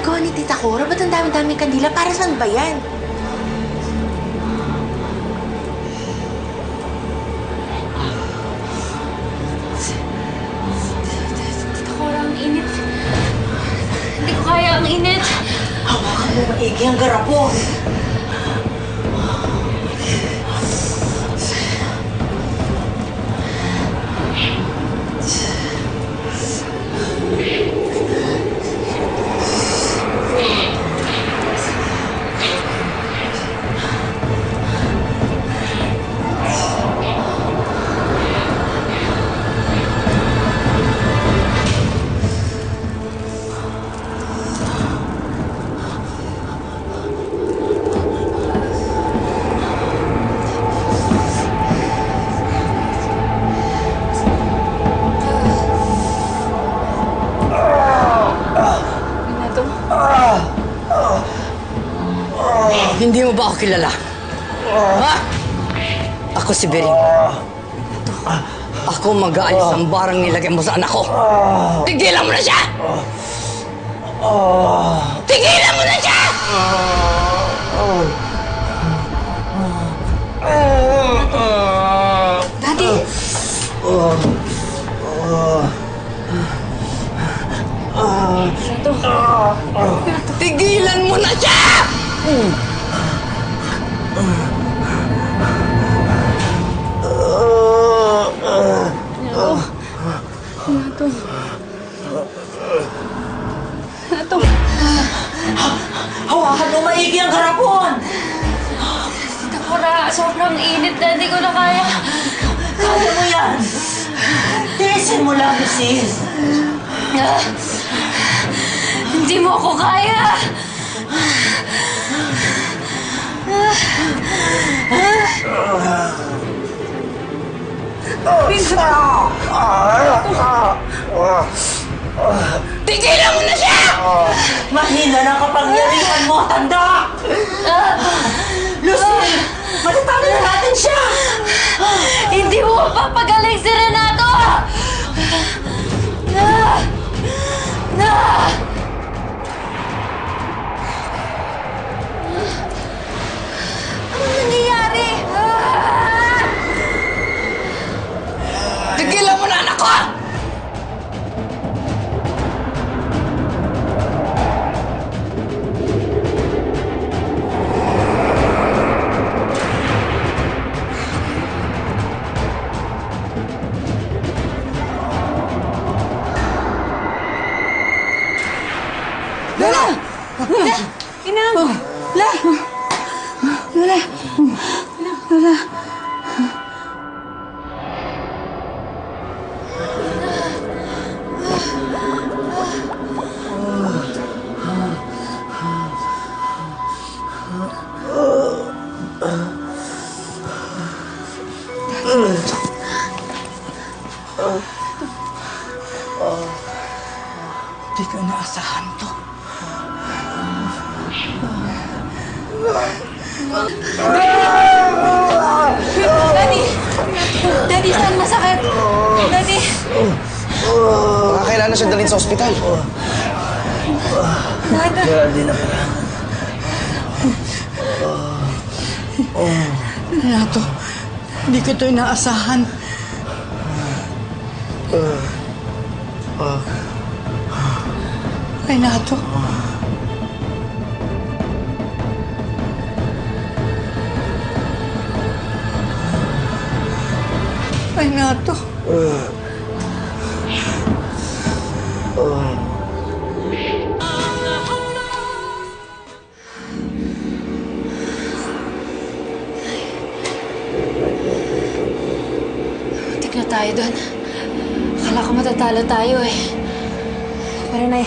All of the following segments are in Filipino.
ginagawa ni Tita Cora? Ba't ang dami-daming kandila? Para saan ba yan? Tita Cora, ang init. Hindi ko kaya, ang init. Hawakan mo maigi ang garapon. Hindi mo ba ako kilala? Ha? Ako si Bering. Ako mag-aalis ang barang nilagay mo sa anak ko. Tigilan mo na siya! Tigilan mo na siya! Daddy! Tigilan mo na siya! Hawakan mo maigi ang garapon! Tita Cora, sobrang init. Daddy ko na kaya. Kaya mo yan! Tiisin mo lang, sis! Hindi mo ako kaya! Tigilan mo na siya! Mahina na kapangyarihan mo, tanda! Lucille! Matatalo na natin siya! Hindi mo mapapagaling si Renato! Ano nangyayari? Tigilan mo na anak ko! Lola! Lola! Inang! Lola! Lola! Lola! Di ko naasahan to. Daddy! Daddy, saan masakit? Daddy! Kailangan siya dalhin sa ospital. Geraldine, Renato, hindi ko ito inaasahan. Renato. Renato. Muntik na tayo doon. Akala ko matatalo tayo eh. Pero Nay,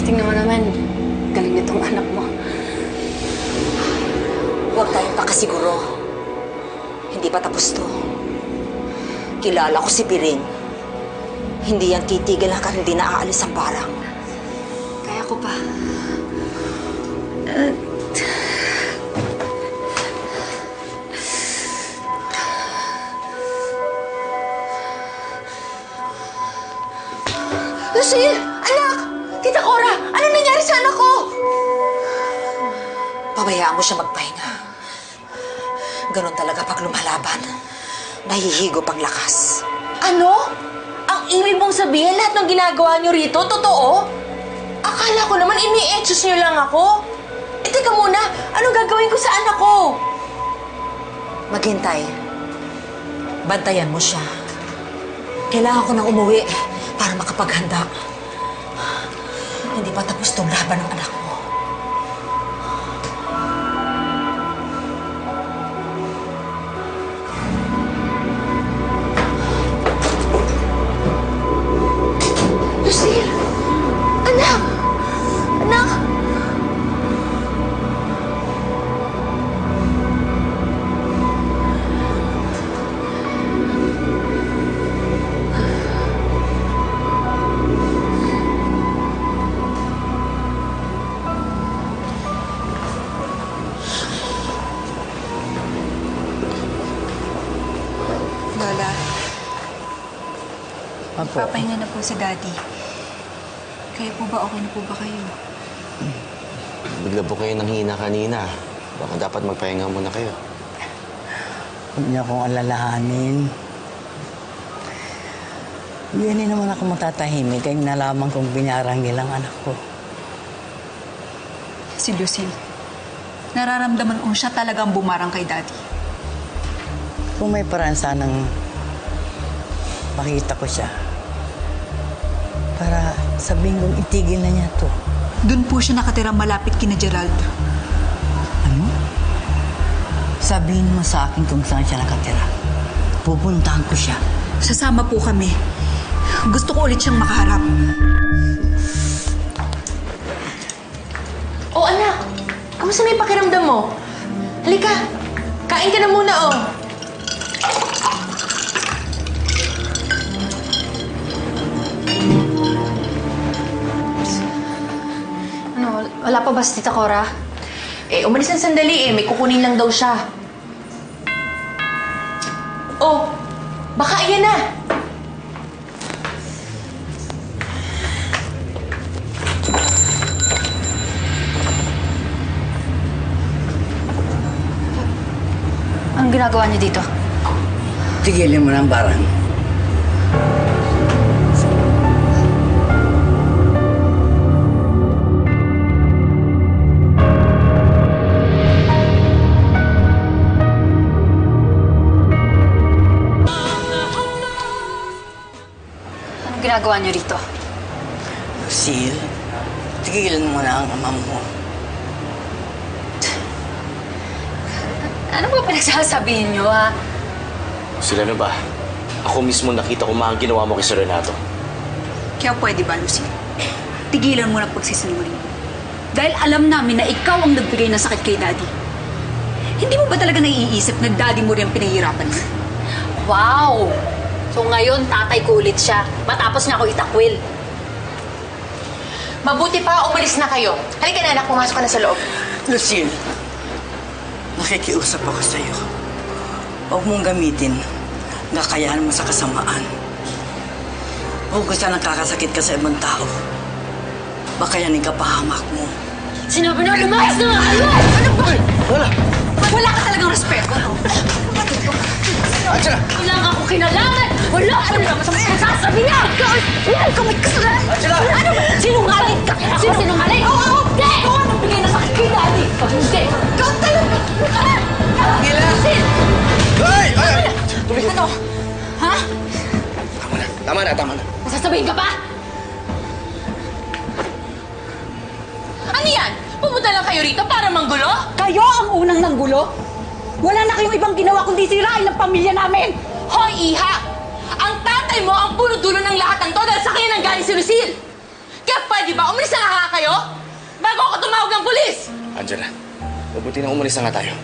tingnan mo naman, galing nitong anak mo. Huwag tayong pakasiguro. Hindi pa tapos to. Kilala ko si Piring. Hindi yan titigil hanggang hindi na aalis ang barang. Kaya ko pa. Lucille! Anak! Tita Cora, ano nangyari sa anak ko? Pabayaan mo siya magpahinga. Ganon talaga pag lumalaban. Nahihigop ang lakas. Ano? Ang ibig mong sabihin lahat ng ginagawa niyo rito, totoo? Akala ko naman ini-etchos niyo lang ako. Eh, teka muna, anong gagawin ko sa anak ko? Maghintay. Bantayan mo siya. Kailangan ko nang umuwi para makapaghanda. Hindi pa tapos tong laban ng anak mo. Lucille! Anak! Anak! Lola, Apo. papahinga na po si Daddy. Kaya po ba okay na po ba kayo? Bigla po kayo nang hina kanina. Baka dapat magpahinga muna kayo. Huwag niyo akong alalahanin. Hindi naman ako matatahimik ay nalaman kong binarang nilang anak ko. Si Lucille. Nararamdaman kong siya talagang bumarang kay Daddy. Kung may paraan sanang makita ko siya para sabihin kong itigil na niya to. Doon po siya nakatira malapit kina Gerald. Ano? Sabihin mo sa akin kung saan siya nakatira. Pupuntahan ko siya. Sasama po kami. Gusto ko ulit siyang makaharap. Oh, anak! Kamusta may pakiramdam mo? Halika! Kain ka na muna, oh! Ano, wala pa ba si Tita Cora? Eh, umalis ng sandali eh. May kukunin lang daw siya. Oh! Baka ayan na! Anong ginagawa niyo dito? Tigilin mo ng barang. Anong ginagawa niyo rito? Lucille, tigilan mo na ang ama mo. Ano ba pinagsasabihin niyo, ha? Sila na ba? Ako mismo nakita ko mga ginawa mo kay Sir Renato. Kaya pwede ba, Lucille? Tigilan mo na pagsisinungaling. Dahil alam namin na ikaw ang nagbigay ng sakit kay Daddy. Hindi mo ba talaga naiisip na Daddy mo rin ang pinahihirapan mo? Wow! So ngayon, tatay ko ulit siya. Matapos niya ako itakwil. Mabuti pa, umalis na kayo. Halika na, anak. Pumasok ka na sa loob. Lucille, nakikiusap ako sa iyo. Huwag mong gamitin ang kakayahan mo sa kasamaan. Huwag ko sana nakakasakit ka sa ibang tao. Baka yan ang kapahamak mo. Sinabi na lumayas na nga kayo! Ano ba? Wala ka talagang respeto. Angela! Kailangan ko kinalaman! Wala! Ano naman sa mga sasabi niya? Ikaw may kasalanan. Angela! Ano ba? Sinungaling ka! Sino sinungaling? Oo! Hindi! Ikaw ang nagbigay ng sakit kay Daddy! Hindi! Ikaw talaga! Sil! Ay! Ay! Tumigil! Ano? Ha? Tama na. Tama na. Tama na. Masasabihin ka pa? Ano yan? Pumunta lang kayo rito para manggulo? Kayo ang unang nanggulo. Wala na kayong ibang ginawa kundi sirain ang pamilya namin. Hoy, Iha! Ang tatay mo ang puno-dulo ng lahat ng to dahil sa kanya nang galing si Lucille! Kaya pwede ba umalis na nga kayo? Bago ako tumawag ng pulis! Angela, mabuti na umalis na nga tayo.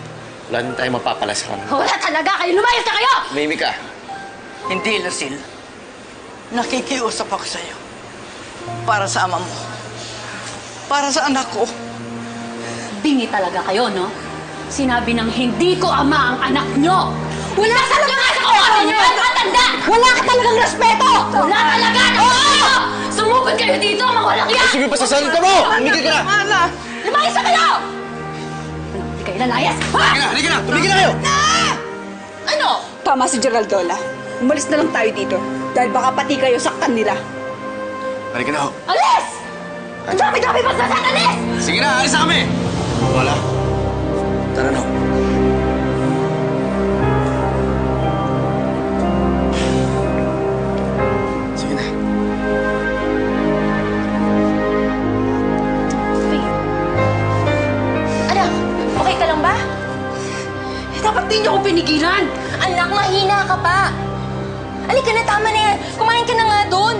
Wala din tayo mapapalasakan. Wala talaga kayo! Lumayas na kayo! Mimi ka. Hindi, Lucille. Nakikiusap ako sa iyo. Para sa ama mo. Para sa anak ko. Bingi talaga kayo, no? Sinabi ng hindi ko ama ang anak nyo! Wala talaga nga sa kawasan nyo! Matanda! Wala ka talagang respeto! Wala talaga! Oo! Sumugod kayo dito, mga walang yan! Sige pa sa salita mo! Tumigil ka na! Lumayas ka kayo! Hindi kayo lalayas! Ha? Halika na! Tumigil na kayo! Ano? Tama si Geraldola. Umalis na lang tayo dito. Dahil baka pati kayo saktan nila. Halika na ho. Alis! Ang dami-dami pa sa alis! Sige na, alis na kami! Wala. Tara na ho. Sige na. Anak, okay ka lang ba? Dapat din niyo ako pinigilan! Anak, mahina ka pa. Alika na, tama na yan. Kumain ka na nga doon.